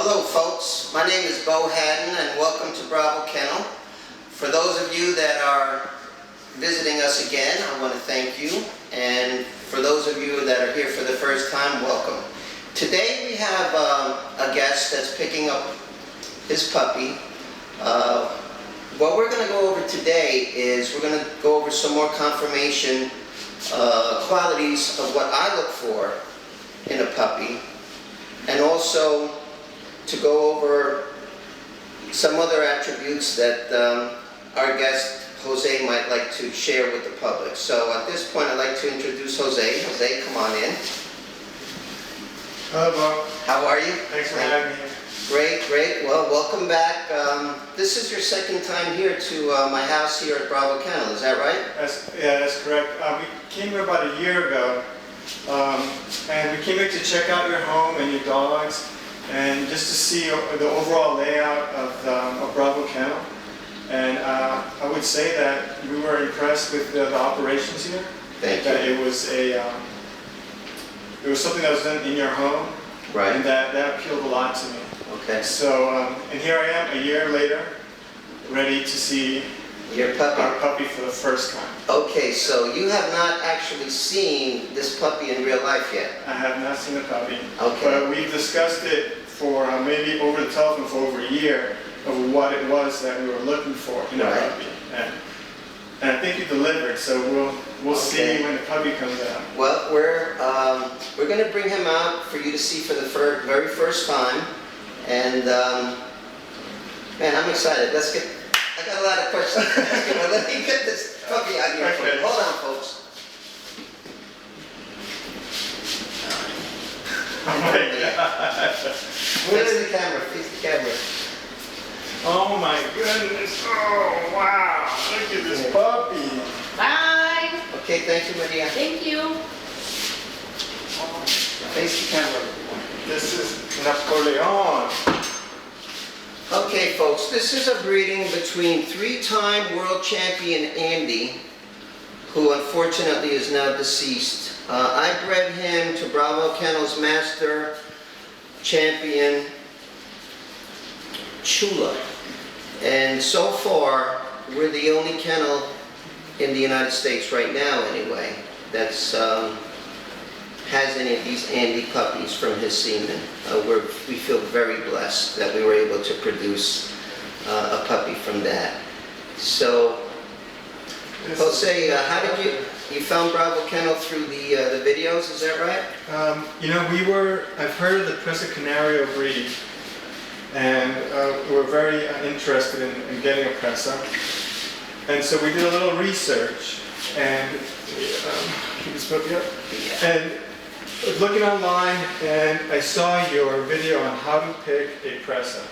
Hello folks, my name is Bo Haddon and welcome to Bravo Kennel. For those of you that are visiting us again, I want to thank you, and for those of you that are here for the first time, welcome. Today we have a guest that's picking up his puppy. What we're going to go over today is we're going to go over some more confirmation qualities of what I look for in a puppy, and also to go over some other attributes that our guest Jose might like to share with the public. So at this point I'd like to introduce Jose. Jose, come on in. Hello, Bob. How are you? Thanks for having me. Great, great. Well, welcome back. This is your second time here to my house here at Bravo Kennel, is that right? Yeah, that's correct. We came here about a year ago, and we came here to check out your home and your dogs, and just to see the overall layout of Bravo Kennel. And I would say that we were impressed with the operations here. Thank you. That it was something that was done in your home, Right. and that appealed a lot to me. Okay. So, and here I am a year later, ready to see Your puppy. our puppy for the first time. Okay, so you have not actually seen this puppy in real life yet? I have not seen the puppy, Okay. but we've discussed it for maybe over the telephone for over a year of what it was that we were looking for in a Right. puppy. And I think you delivered, so we'll Okay. see when the puppy comes out. Well, we're going to bring him out for you to see for the very first time, and man, I'm excited. I got a lot of questions to ask you, but let me get this puppy out here for you. Hold on, folks. Oh my God. Face the camera, face the camera. Oh my goodness. Oh wow. Look at this puppy. Bye. Okay, thank you, Maria. Thank you. Face the camera. This is Napoleon. Okay, folks, this is a breeding between three-time world champion Andy, who unfortunately is now deceased. I bred him to Bravo Kennel's master champion Chula, and so far we're the only kennel in the United States right now, anyway, that's has any of these Andy puppies from his semen. We feel very blessed that we were able to produce a puppy from that. So, Jose, how did you found Bravo Kennel through the videos? Is that right? You know, I've heard of the Presa Canario breed, and we were very interested in getting a Presa. And so we did a little research, and keep this puppy up. And looking online, and I saw your video on how to pick a Presa,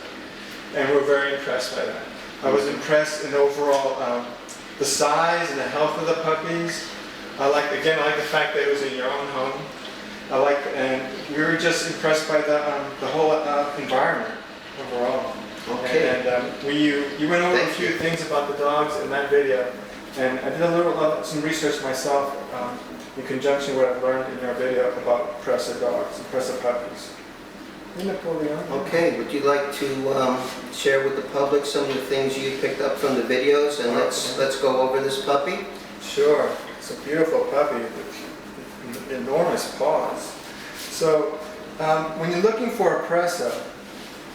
and we're very impressed by that. I was impressed in overall the size and the health of the puppies. I like the fact that it was in your own home. And we were just impressed by the whole environment overall. Okay. And you went over a few things about the dogs in that video, and I did some research myself in conjunction with what I've learned in your video about Presa dogs and Presa puppies. Hey, Napoleon. Okay, would you like to share with the public some of the things you picked up from the videos, and let's go over this puppy? Sure. It's a beautiful puppy with enormous paws. So when you're looking for a Presa,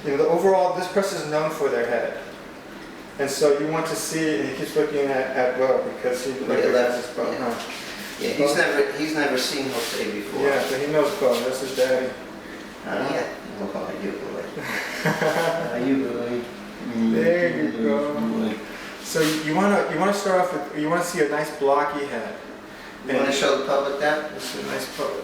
you know, this Presa is known for their head. And so you want to see, and he keeps looking at Bo because he recognizes Bo. Yeah, he's never seen Jose before. Yeah, so he knows Bo. That's his daddy. Yeah. How are you, boy? How you doing? There you go. So you want to start off with, you want to see a nice blocky head. You want to show the public that? This is a nice puppy.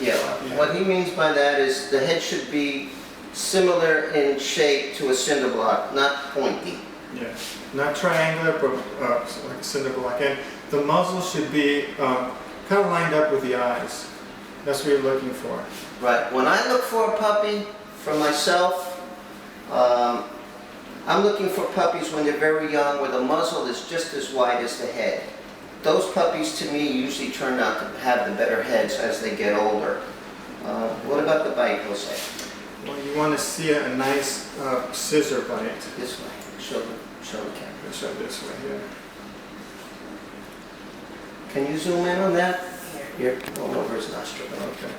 Yeah. What he means by that is the head should be similar in shape to a cinder block, not pointy. Yeah, not triangular, but like a cinder block. And the muzzle should be kind of lined up with the eyes. That's what you're looking for. Right. When I look for a puppy for myself, I'm looking for puppies when they're very young, where the muzzle is just as wide as the head. Those puppies, to me, usually turn out to have the better heads as they get older. What about the bite, Jose? Well, you want to see a nice scissor bite. This way. Show the camera. Show this way here. Can you zoom in on that? Here, going over his nostril. Okay.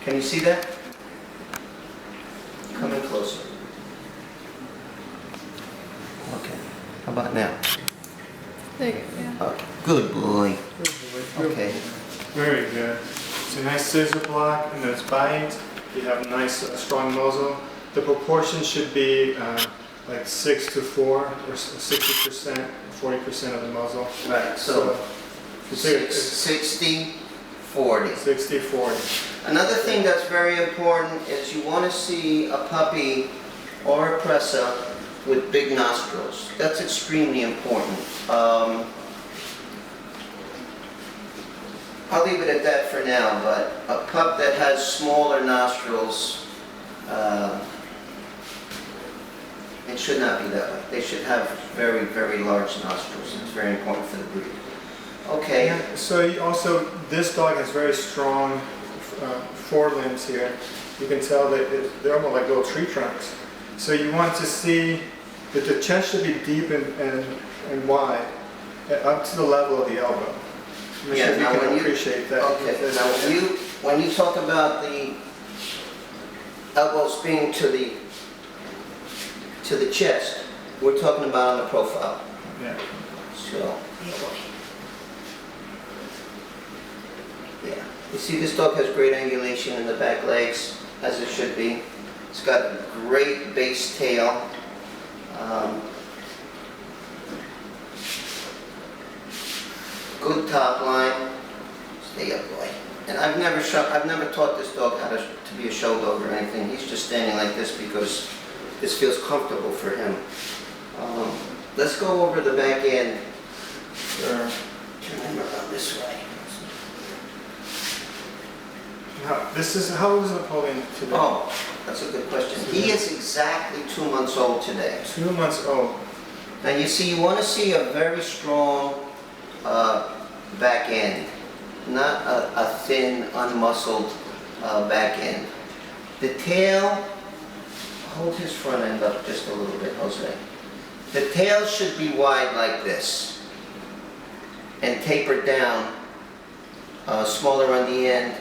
Can you see that? Come in closer. Okay. How about now? There you go, yeah. Okay. Good boy. Okay. Very good. It's a nice scissor block and it's bite. You have a nice strong muzzle. The proportion should be like 6 to 4 or 60%, 40% of the muzzle. Right, so it's 60, 40. 60, 40. Another thing that's very important is you want to see a puppy or a Presa with big nostrils. That's extremely important. I'll leave it at that for now, but a pup that has smaller nostrils, it should not be that way. They should have very, very large nostrils. It's very important for the breed. Okay. Yeah, so this dog has very strong forelimbs here. You can tell that they're almost like little tree trunks. So you want to see that the chest should be deep and wide, up to the level of the elbow. I'm Yeah, sure you now can when you- appreciate that. Okay, now when you talk about the elbows being to the chest, we're talking about on the profile. Yeah. So, yeah. You see this dog has great angulation in the back legs, as it should be. It's got a great base tail. Good top line. Stay up, boy. And I've never taught this dog how to be a show dog or anything. He's just standing like this because this feels comfortable for him. Let's go over the back end. Sure. Turn him around this way. How old is Napoleon today? Oh, that's a good question. He is exactly 2 months old today. 2 months old. Now you see, you want to see a very strong back end, not a thin, unmuscled back end. The tail, hold his front end up just a little bit, Jose. The tail should be wide like this and tapered down, smaller on the end,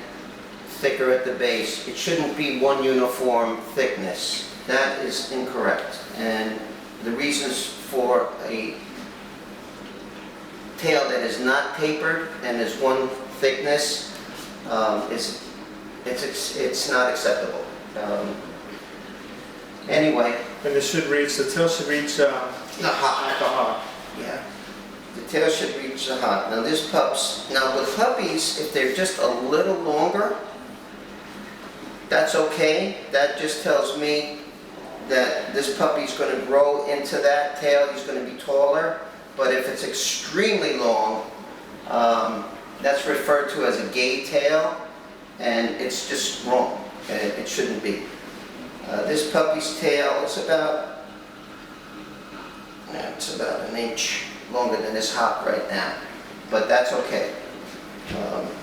thicker at the base. It shouldn't be one uniform thickness. That is incorrect. And the reasons for a tail that is not tapered and is one thickness it's not acceptable. Anyway. And the tail should reach The the hock. hock. Yeah. The tail should reach the hock. Now with puppies, if they're just a little longer, that's okay. That just tells me that this puppy's going to grow into that tail. He's going to be taller. But if it's extremely long, that's referred to as a gay tail, and it's just wrong. It shouldn't be. This puppy's tail is about an inch longer than his hock right now, but that's okay.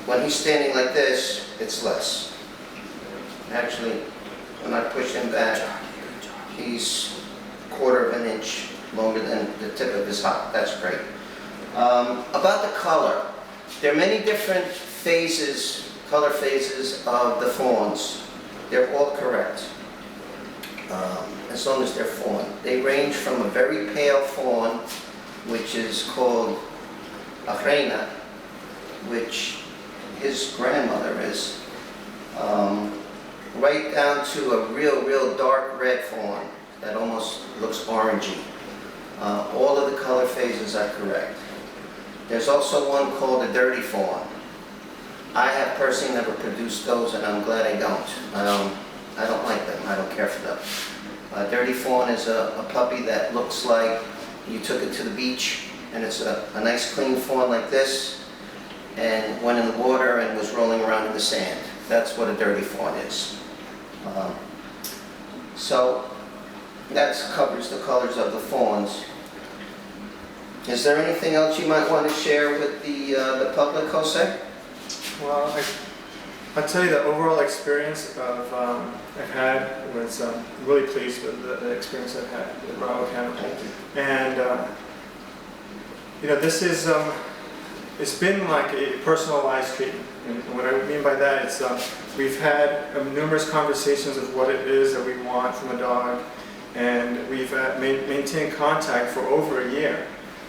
When he's standing like this, it's less. Actually, when I push him back, he's 1/4 of an inch longer than the tip of his hock. That's great. About the color, there are many different color phases of the fawns. They're all correct, as long as they're fawn. They range from a very pale fawn, which is called a reina, which his grandmother is, right down to a real dark red fawn that almost looks orangey. All of the color phases are correct. There's also one called a dirty fawn. I have personally never produced those, and I'm glad I don't. I don't like them. I don't care for them. A dirty fawn is a puppy that looks like you took it to the beach, and it's a nice clean fawn like this, and went in the water and was rolling around in the sand. That's what a dirty fawn is. So that covers the colors of the fawns. Is there anything else you might want to share with the public, Jose? Well, I'll tell you the overall experience of I've had was really pleased with the experience I've had with Bravo Kennel. And this is it's been like a personalized treatment. And what I mean by that is we've had numerous conversations of what it is that we want from a dog, and we've maintained contact for over a year.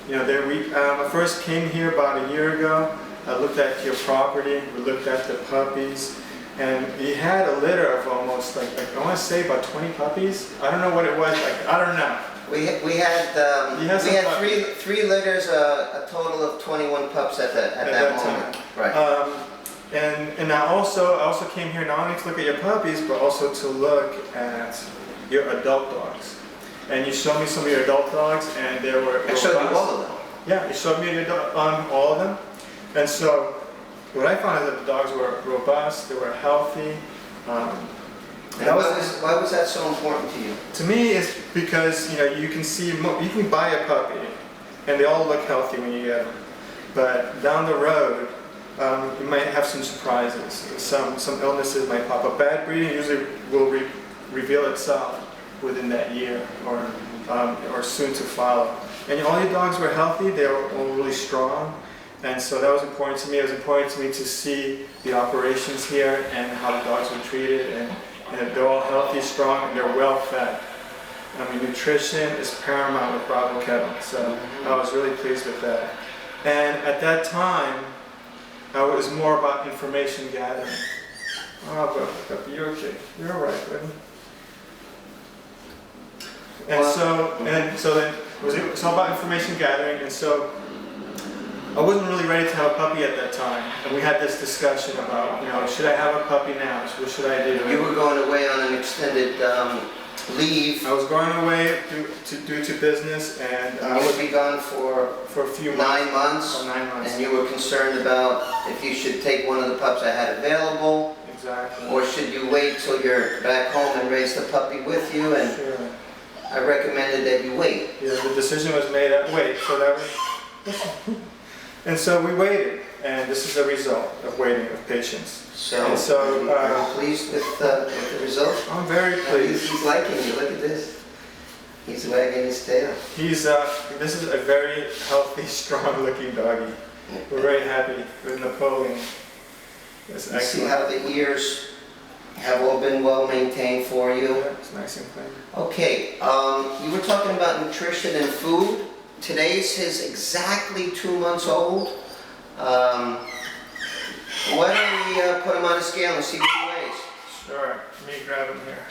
I first came here about a year ago. I looked at your property, we looked at the puppies, and you had a litter of almost like I want to say about 20 puppies. I don't know what it was, I don't know. We had three litters, a total of 21 pups at that moment. Time. Right. And I also came here not only to look at your puppies, but also to look at your adult dogs. And you showed me some of your adult dogs, and they were I showed you all of them. Yeah, you showed me all of them. And so what I found is that the dogs were robust, they were healthy. Why was that so important to you? To me, it's because you can buy a puppy, and they all look healthy when you get them. But down the road, you might have some surprises. Some illnesses might pop up. Bad breeding usually will reveal itself within that year or soon to follow. And all your dogs were healthy. They were all really strong. And so that was important to me. It was important to me to see the operations here and how the dogs were treated, and they're all healthy, strong, and they're well fed. I mean, nutrition is paramount with Bravo Kennel, so I was really pleased with that. And at that time, it was more about information gathering. Oh, but you're okay. You're all right, buddy. And so then it's all about information gathering, and so I wasn't really ready to have a puppy at that time, and we had this discussion about, should I have a puppy now? What should I do? You were going away on an extended leave. I was going away due to business, and You would be gone for a few months. 9 months. 9 months. And you were concerned about if you should take one of the pups I had available, Exactly. or should you wait till you're back home and raise the puppy with you? And Sure. I recommended that you wait. Yeah, the decision was made at wait, so that was. And so we waited, and this is the result of waiting, of patience. So, And so, are you pleased with the result? I'm very pleased. He's liking you. Look at this. He's wagging his tail. This is a very healthy, strong-looking doggy. We're very happy with Napoleon. It's You see excellent. how the ears have all been well maintained for you? Yeah, it's nice and clean. Okay, you were talking about nutrition and food. Today's his exactly 2 months old. Why don't we put him on a scale and see what he weighs? Sure. Let me grab him here.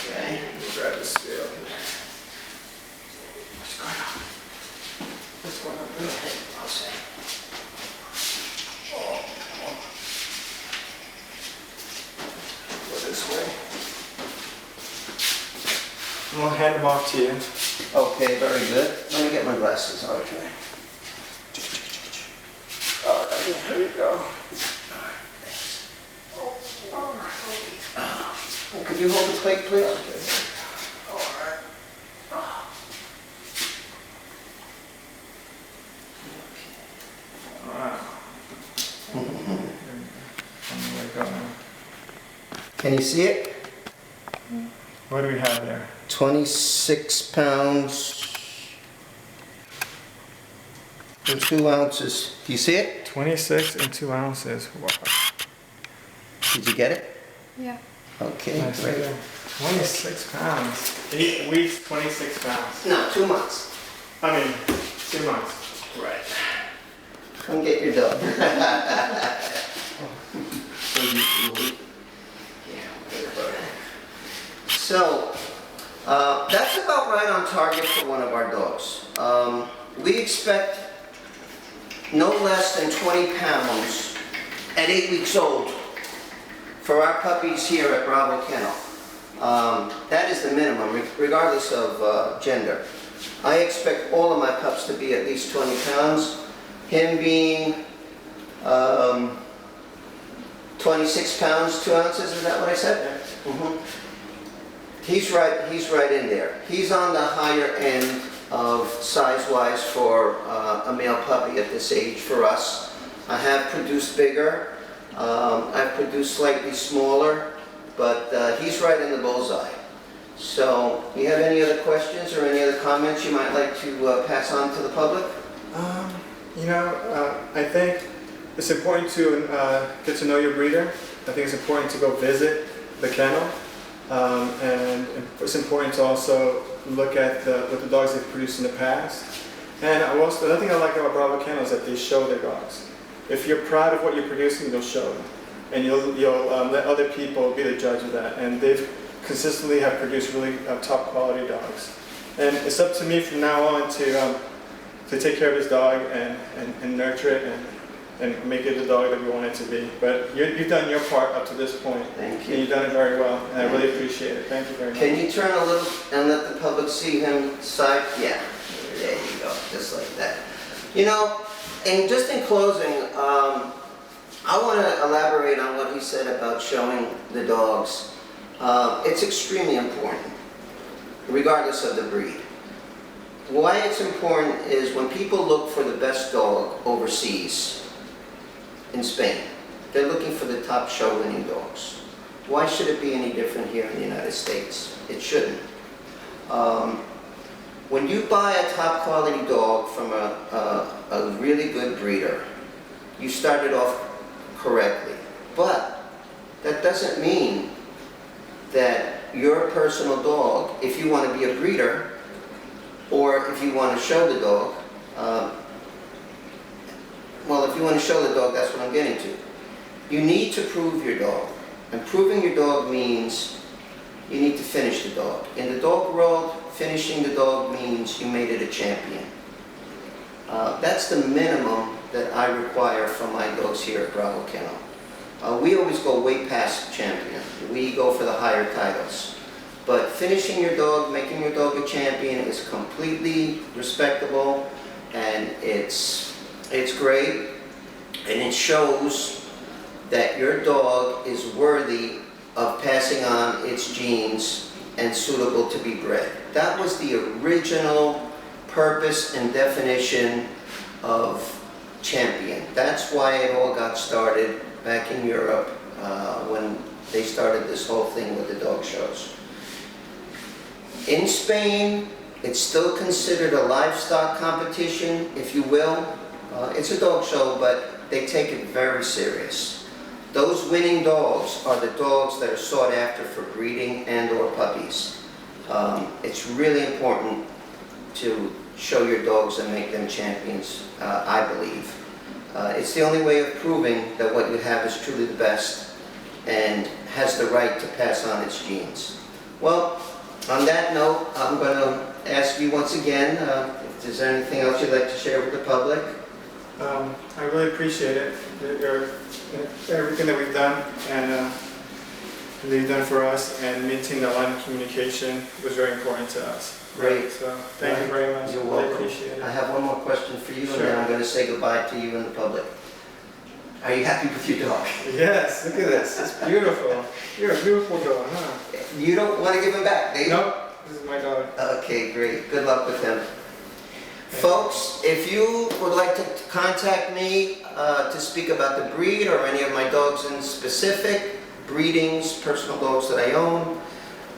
Okay. Let me grab the scale here. What's going on? What's going on? Okay, I'll say. Go this way. We'll hand him off to you. Okay, very good. Let me get my glasses. Okay. All right, here you go. Could you hold the plate, please? All right. Wow. There we go now. Can you see it? What do we have there? 26 pounds and 2 ounces. Do you see it? 26 and 2 ounces. Wow. Did you get it? Yeah. Okay, Nice. great. 26 pounds. 8 weeks, 26 pounds. No, 2 months. I mean, 2 months. Right. Come get your dog. So, that's about right on target for one of our dogs. We expect no less than 20 pounds at 8 weeks old for our puppies here at Bravo Kennel. That is the minimum, regardless of gender. I expect all of my pups to be at least 20 pounds. Him being 26 pounds, 2 ounces, is that what I said? Mm-hmm. He's right in there. He's on the higher end of size-wise for a male puppy at this age for us. I have produced bigger, I've produced slightly smaller, but he's right in the bullseye. So, you have any other questions or any other comments you might like to pass on to the public? I think it's important to get to know your breeder. I think it's important to go visit the kennel. And it's important to also look at what the dogs they've produced in the past. And another thing I like about Bravo Kennel is that they show their dogs. If you're proud of what you're producing, they'll show them. And you'll let other people be the judge of that. And they've consistently have produced really top quality dogs. And it's up to me from now on to take care of this dog and nurture it and make it the dog that we want it to be. But you've done your part up to this point. Thank you. And you've done it very well, and I really appreciate it. Thank you very much. Can you turn a little and let the public see him side? Yeah, there you go, just like that. And just in closing, I want to elaborate on what he said about showing the dogs. It's extremely important, regardless of the breed. Why it's important is when people look for the best dog overseas, in Spain, they're looking for the top show-winning dogs. Why should it be any different here in the United States? It shouldn't. When you buy a top quality dog from a really good breeder, you started off correctly. But that doesn't mean that your personal dog, if you want to be a breeder, or if you want to show the dog, well, if you want to show the dog, that's what I'm getting to. You need to prove your dog. And proving your dog means you need to finish the dog. In the dog world, finishing the dog means you made it a champion. That's the minimum that I require from my dogs here at Bravo Kennel. We always go way past champion. We go for the higher titles. But finishing your dog, making your dog a champion is completely respectable, and it's great, and it shows that your dog is worthy of passing on its genes and suitable to be bred. That was the original purpose and definition of champion. That's why it all got started back in Europe when they started this whole thing with the dog shows. In Spain, it's still considered a livestock competition, if you will. It's a dog show, but they take it very serious. Those winning dogs are the dogs that are sought after for breeding and or puppies. It's really important to show your dogs and make them champions, I believe. It's the only way of proving that what you have is truly the best and has the right to pass on its genes. Well, on that note, I'm going to ask you once again if there's anything else you'd like to share with the public. I really appreciate it. Everything that we've done and that you've done for us, and maintaining that line of communication was very important to us. Great. So thank you very much. You're I welcome. appreciate it. I have one more question for you, Sure. and then I'm going to say goodbye to you and the public. Are you happy with your dog? Yes, look at this. It's beautiful. You're a beautiful dog, huh? You don't want to give him back, do you? Nope. This is my dog. Okay, great. Good luck with him. Folks, if you would like to contact me to speak about the breed or any of my dogs in specific, breedings, personal dogs that I own,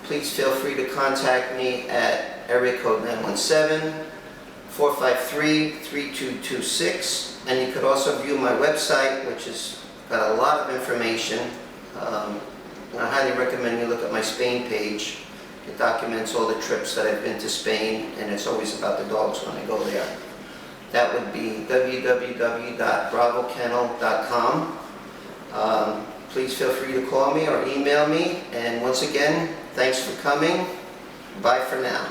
please feel free to contact me at area code 917-453-3226. And you could also view my website, which has got a lot of information. I highly recommend you look at my Spain page. It documents all the trips that I've been to Spain, and it's always about the dogs when I go there. That would be www.bravokennel.com. Please feel free to call me or email me. And once again, thanks for coming. Bye for now.